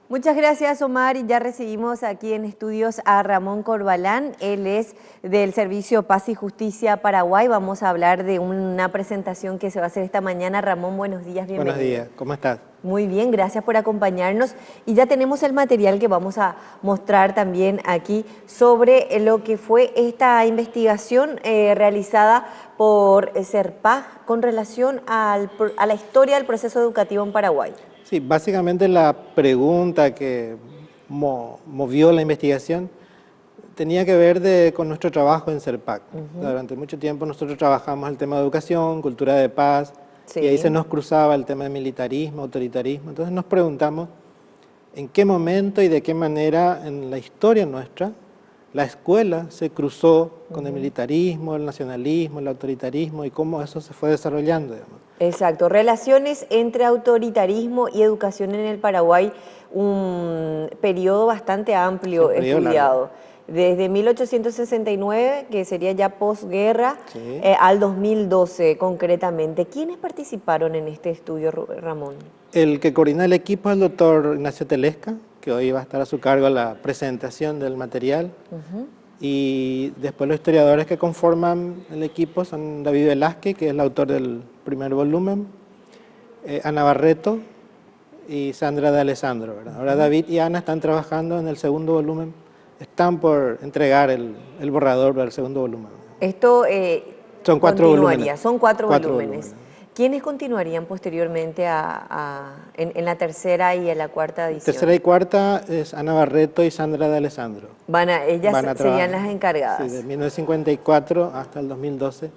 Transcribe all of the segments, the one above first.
Muchas gracias, Omar. Y ya recibimos aquí en estudios a Ramón Corbalán. Él es del Servicio Paz y Justicia Paraguay. Vamos a hablar de una presentación que se va a hacer esta mañana. Ramón, buenos días, bienvenido. Buenos días, ¿cómo estás? Muy bien, gracias por acompañarnos. Y ya tenemos el material que vamos a mostrar también aquí sobre lo que fue esta investigación realizada por Serpaj con relación a la historia del proceso educativo en Paraguay. Sí, básicamente la pregunta que movió la investigación tenía que ver con nuestro trabajo en Serpaj. Durante mucho tiempo nosotros trabajamos el tema de educación, cultura de paz, Sí. y ahí se nos cruzaba el tema de militarismo, autoritarismo. Entonces nos preguntamos en qué momento y de qué manera en la historia nuestra la escuela se cruzó con el militarismo, el nacionalismo, el autoritarismo y cómo eso se fue desarrollando, digamos. Exacto, relaciones entre autoritarismo y educación en el Paraguay, un periodo bastante amplio Sí, periodo estudiado. largo. Desde 1869, que sería ya posguerra, Sí. al 2012 concretamente. ¿Quiénes participaron en este estudio, Ramón? El que coordina el equipo es el doctor Ignacio Telesca, que hoy va a estar a su cargo la presentación del material. Y después los historiadores que conforman el equipo son David Velázquez, que es el autor del primer volumen, Ana Barreto y Sandra de Alessandro, ¿verdad? Ahora David y Ana están trabajando en el segundo volumen, están por entregar el borrador del segundo volumen. Esto Son 4 continuaría, volúmenes. son cuatro 4 volúmenes. ¿Quiénes continuarían posteriormente en la tercera y en la cuarta edición? Tercera y cuarta es Ana Barreto y Sandra de Alessandro. Ellas Van a serían trabajar, las encargadas. sí, de 1954 hasta el 2012.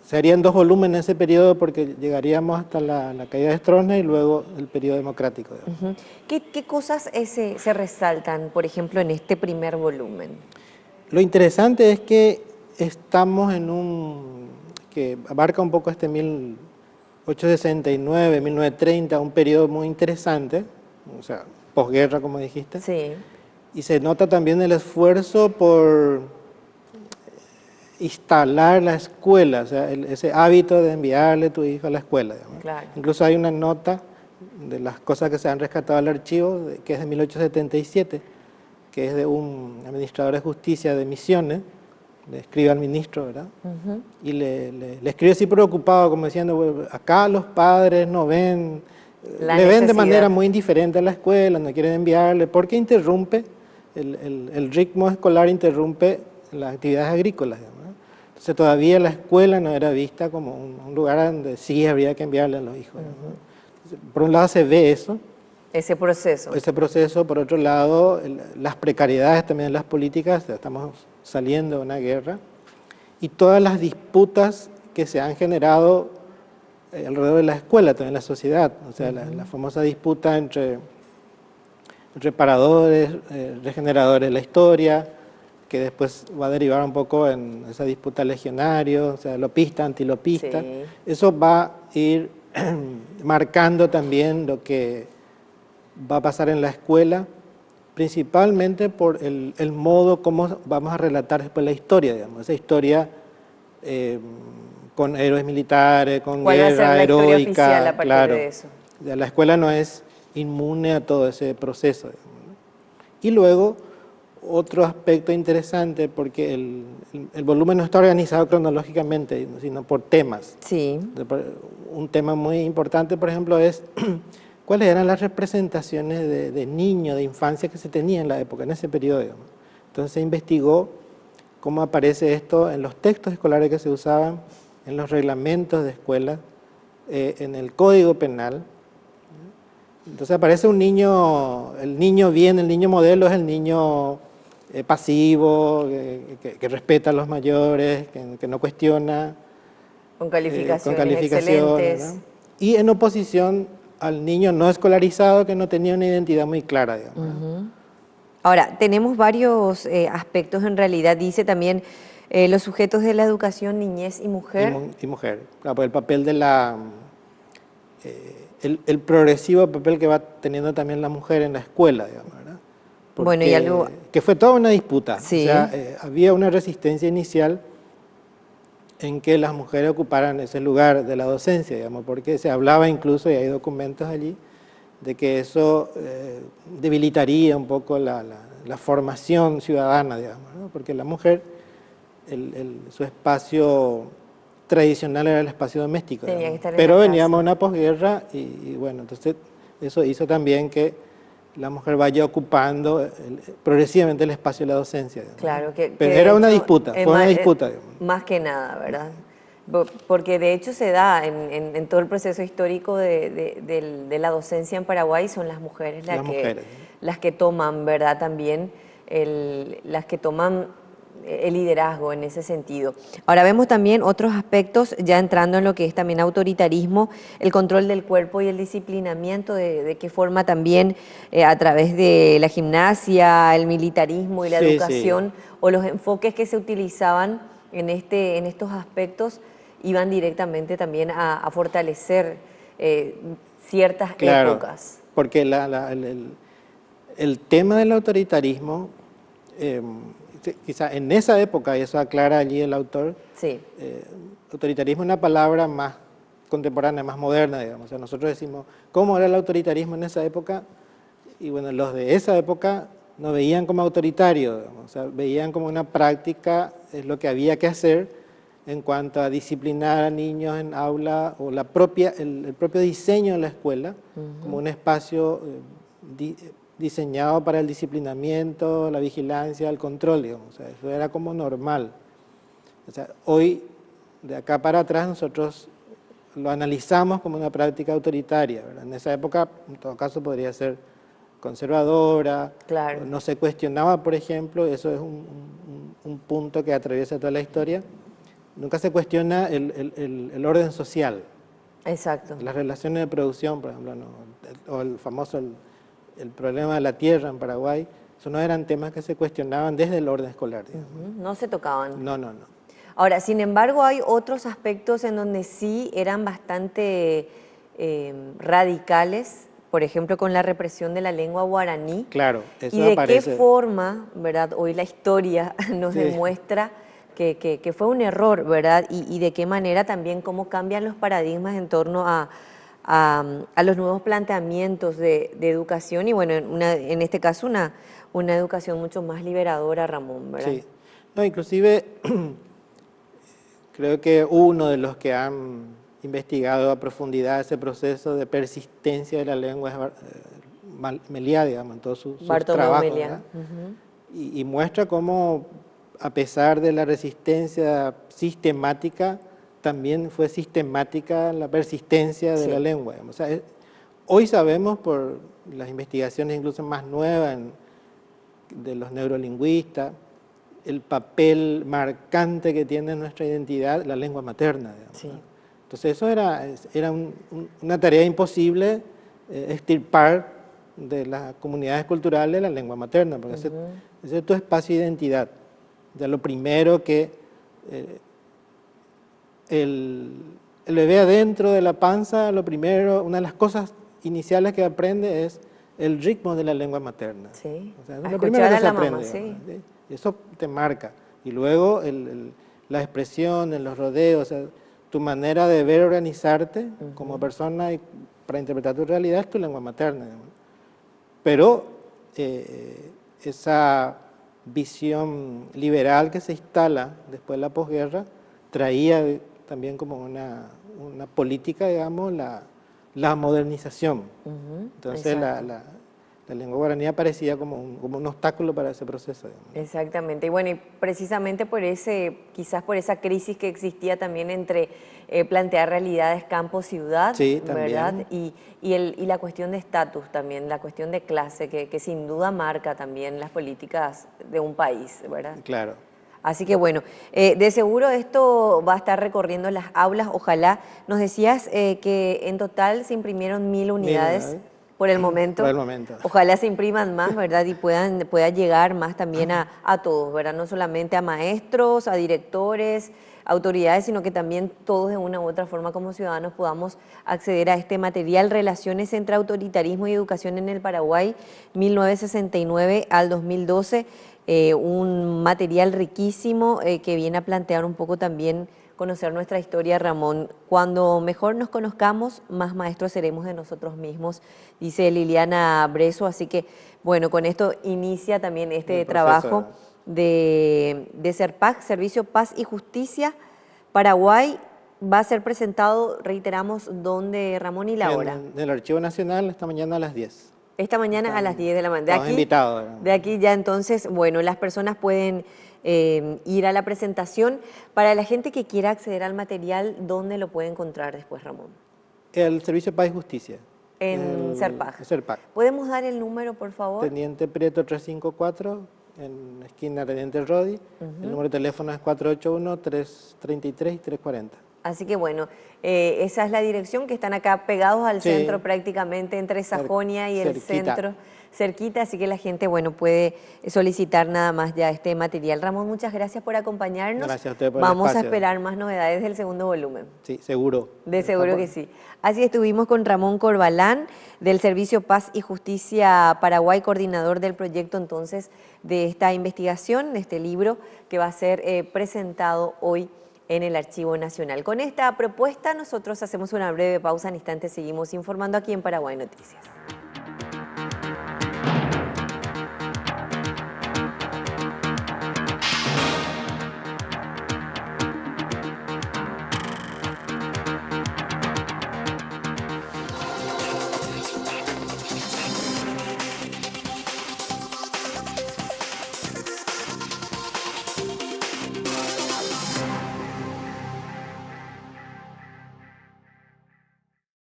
Serían 2 volúmenes en ese periodo porque llegaríamos hasta la caída de Stroessner y luego el periodo democrático. ¿Qué cosas se resaltan, por ejemplo, en este primer volumen? Lo interesante es que estamos en que abarca un poco este 1869, 1930, un periodo muy interesante, o sea, posguerra, como dijiste. Sí. Y se nota también el esfuerzo por instalar la escuela, o sea, ese hábito de enviarle a tu hijo a la escuela. Claro. Incluso hay una nota de las cosas que se han rescatado al archivo, que es de 1877, que es de un administrador de justicia de Misiones, le escribe al ministro, ¿verdad? Y le escribe así preocupado, como diciendo, bueno, acá los padres no ven, le ven de manera muy indiferente a la escuela, no quieren enviarle, porque interrumpe, el ritmo escolar interrumpe las actividades agrícolas, ¿no? Entonces todavía la escuela no era vista como un lugar donde sí habría que enviarle a los hijos, ¿no? Entonces, por un lado se ve eso, Ese proceso. por otro lado, las precariedades también en las políticas, estamos saliendo de una guerra, y todas las disputas que se han generado alrededor de la escuela, también en la sociedad, o sea, la famosa disputa entre paradores, regeneradores de la historia, que después va a derivar un poco en esa disputa legionario, o sea, lopista, antilopista. Sí. Eso va a ir marcando también lo que va a pasar en la escuela, principalmente por el modo como vamos a relatar después la historia, digamos, esa historia con héroes militares, con ¿Cuál va a ser guerra la historia heroica, oficial a partir claro. de eso? La escuela no es inmune a todo ese proceso, digamos, ¿no? Y luego, otro aspecto interesante, porque el volumen no está organizado cronológicamente, sino por temas. Sí. Un tema muy importante, por ejemplo, es cuáles eran las representaciones de niños, de infancia que se tenía en la época, en ese periodo, digamos. Entonces se investigó cómo aparece esto en los textos escolares que se usaban, en los reglamentos de escuela, en el Código Penal. Entonces aparece un niño, el niño bien, el niño modelo es el niño pasivo, que respeta a los mayores, que no cuestiona. Con calificaciones excelentes. ¿no? Y en oposición al niño no escolarizado que no tenía una identidad muy clara, digamos. Ahora, tenemos varios aspectos en realidad. Dice también los sujetos de la educación, niñez y mujer. Y mujer. Claro, pues el papel de el progresivo papel que va teniendo también la mujer en la escuela, digamos, ¿verdad? Porque, bueno, y algo... que fue toda una disputa. Sí. O sea, había una resistencia inicial en que las mujeres ocuparan ese lugar de la docencia, digamos, porque se hablaba incluso, y hay documentos allí, de que eso debilitaría un poco la formación ciudadana, digamos, ¿no? Porque la mujer, su espacio tradicional era el espacio doméstico, Tenía que digamos. estar en Pero la veníamos casa. a una posguerra y bueno, entonces eso hizo también que la mujer vaya ocupando progresivamente el espacio de la docencia, digamos, ¿no? Claro, que Pero de era una hecho, disputa, fue una disputa, digamos. más que nada, ¿verdad? Porque de hecho se da en todo el proceso histórico de la docencia en Paraguay, son las mujeres Las mujeres, ¿no? las que toman, ¿verdad? También las que toman el liderazgo en ese sentido. Ahora vemos también otros aspectos, ya entrando en lo que es también autoritarismo, el control del cuerpo y el disciplinamiento, de qué forma también a través de la gimnasia, el militarismo y la Sí, sí. educación, o los enfoques que se utilizaban en estos aspectos, iban directamente también a fortalecer ciertas Claro, épocas. porque el tema del autoritarismo, quizá en esa época, y eso aclara allí el autor, Sí, autoritarismo es una palabra más contemporánea, más moderna, digamos. O sea, nosotros decimos, ¿cómo era el autoritarismo en esa época? Y bueno, los de esa época no veían como autoritario, digamos, o sea, veían como una práctica, es lo que había que hacer en cuanto a disciplinar a niños en aula o el propio diseño de la escuela como un espacio diseñado para el disciplinamiento, la vigilancia, el control, digamos. O sea, eso era como normal. O sea, hoy, de acá para atrás, nosotros lo analizamos como una práctica autoritaria, ¿verdad? En esa época, en todo caso, podría ser conservadora, claro. no se cuestionaba, por ejemplo, eso es un punto que atraviesa toda la historia, nunca se cuestiona el orden social, Exacto. las relaciones de producción, por ejemplo, ¿no? O el famoso el problema de la tierra en Paraguay, eso no eran temas que se cuestionaban desde el orden escolar, digamos. No se tocaban. No, no, no. Ahora, sin embargo, hay otros aspectos en donde sí eran bastante radicales, por ejemplo, con la represión de la lengua guaraní. Claro, eso Y de aparece. qué forma, ¿verdad? Hoy la historia nos Sí. demuestra que fue un error, ¿verdad? Y de qué manera también cómo cambian los paradigmas en torno a los nuevos planteamientos de educación y, bueno, en este caso una educación mucho más liberadora, Ramón, ¿verdad? Sí. No, inclusive creo que uno de los que han investigado a profundidad ese proceso de persistencia de la lengua es Meliá, digamos, en todos sus Bartolomé trabajos, Meliá. ¿verdad? Y muestra cómo, a pesar de la resistencia sistemática, también fue sistemática la persistencia de Sí. la lengua, digamos. O sea, hoy sabemos por las investigaciones incluso más nuevas de los neurolingüistas, el papel marcante que tiene en nuestra identidad la lengua materna, digamos, Sí. ¿no? Entonces eso era una tarea imposible, extirpar de las comunidades culturales la lengua materna, porque ese es tu espacio de identidad. Ya lo primero que el bebé adentro de la panza, lo primero, una de las cosas iniciales que aprende es el ritmo de la lengua materna. Sí. O sea, A es lo primero escuchar que a se la aprende, mamá, sí. digamos, ¿sí? Eso te marca. Y luego la expresión en los rodeos, o sea, tu manera de ver, organizarte como persona y para interpretar tu realidad es tu lengua materna, digamos. Pero esa visión liberal que se instala después de la posguerra traía también como una política, digamos, la modernización. Entonces Exacto. la lengua guaraní aparecía como un obstáculo para ese proceso, digamos. Exactamente. Y bueno, y precisamente quizás por esa crisis que existía también entre plantear realidades campo-ciudad, Sí, ¿verdad? también. Y la cuestión de estatus también, la cuestión de clase, que sin duda marca también las políticas de un país, ¿verdad? Claro. Así que bueno, de seguro esto va a estar recorriendo las aulas, ojalá. Nos decías que en total se imprimieron 1000 unidades. Unidades. Por el Por momento. el momento. Ojalá se impriman más, ¿verdad? Y pueda llegar más también a todos, ¿verdad? No solamente a maestros, a directores, autoridades, sino que también todos de una u otra forma como ciudadanos podamos acceder a este material, Relaciones entre Autoritarismo y Educación en el Paraguay, 1969 al 2012, un material riquísimo que viene a plantear un poco también conocer nuestra historia, Ramón. Cuando mejor nos conozcamos, más maestros seremos de nosotros mismos, dice Liliana Breso. Así que, bueno, con esto inicia también este trabajo de SERPAC, Servicio Paz y Justicia Paraguay. Va a ser presentado, reiteramos, ¿dónde, Ramón, y la hora? En el Archivo Nacional esta mañana a las 10. Esta mañana a las 10 de la mañana. Estamos invitados. De aquí ya entonces, bueno, las personas pueden ir a la presentación. Para la gente que quiera acceder al material, ¿dónde lo puede encontrar después, Ramón? El Servicio Paz y Justicia. En SERPAC. SERPAC. ¿Podemos dar el número, por favor? Teniente Prieto 354, en esquina Teniente Rodi. El número de teléfono es 481-333-340. Así que bueno, esa es la dirección, que están acá pegados al centro prácticamente entre Sajonia y el centro, cerquita, así que la gente, bueno, puede solicitar nada más ya este material. Ramón, muchas gracias por acompañarnos. Gracias a ustedes por el Vamos a espacio. esperar más novedades del segundo volumen. Sí, seguro. De seguro que sí. Así estuvimos con Ramón Corbalán, del Servicio Paz y Justicia Paraguay, coordinador del proyecto entonces de esta investigación, de este libro que va a ser presentado hoy en el Archivo Nacional. Con esta propuesta nosotros hacemos una breve pausa, en instantes seguimos informando aquí en Paraguay Noticias.